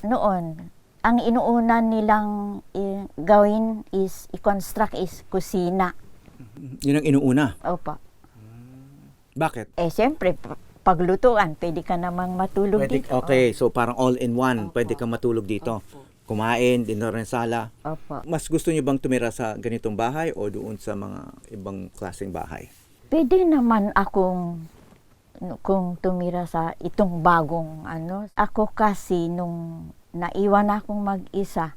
noon, ang inuuna nilang gawin is i-construct is kusina. Yun ang inuuna. Opo. Bakit? Siyempre, paglutuan, pwede ka namang matulog Pwede, dito. okay, so parang all in one. Opo. Pwede kang matulog dito. Opo. Kumain, dinner ng sala. Opo. Mas gusto niyo bang tumira sa ganitong bahay o doon sa mga ibang klaseng bahay? Pwede naman akong kung tumira sa itong bagong ano. Ako kasi nung naiwan akong mag-isa,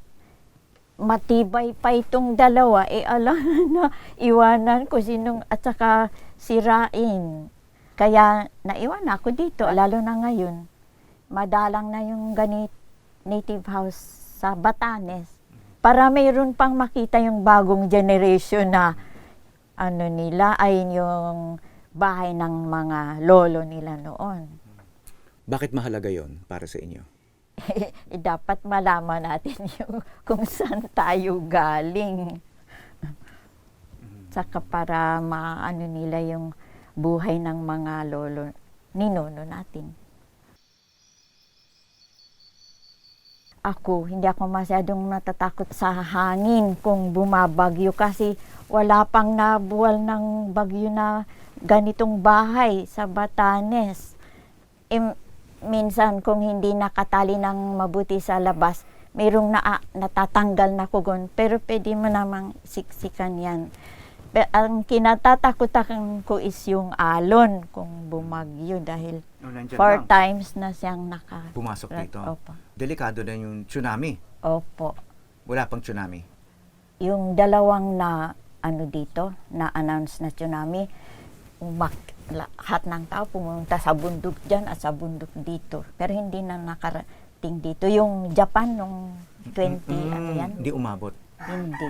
matibay pa itong dalawa, alam na iwanan ko at saka sirain. Kaya naiwan ako dito, lalo na ngayon. Madalang na yung native house sa Batanes. Para mayroon pang makita yung bagong generation na ano nila ay yung bahay ng mga lolo nila noon. Bakit mahalaga yon para sa inyo? Dapat malaman natin kung saan tayo galing. Saka para maano nila yung buhay ng mga lolo, ninuno natin. Hindi ako masyadong natatakot sa hangin kung bumabagyo kasi wala pang nabuwal ng bagyo na ganitong bahay sa Batanes. Minsan kung hindi nakatali ng mabuti sa labas, mayroong natatanggal na kugon, pero pwede mo namang siksikan yan. Ang kinatatakutan ko is yung alon kung bumagyo dahil 4 times na siyang Pumasok dito. Opo. Delikado na yung tsunami. Opo. Wala pang tsunami. Yung dalawang na-announce na tsunami, lahat ng tao pumunta sa bundok dyan at sa bundok dito. Pero hindi na nakarating dito. Yung Japan nung 20, ano yan? Hindi umabot. Hindi.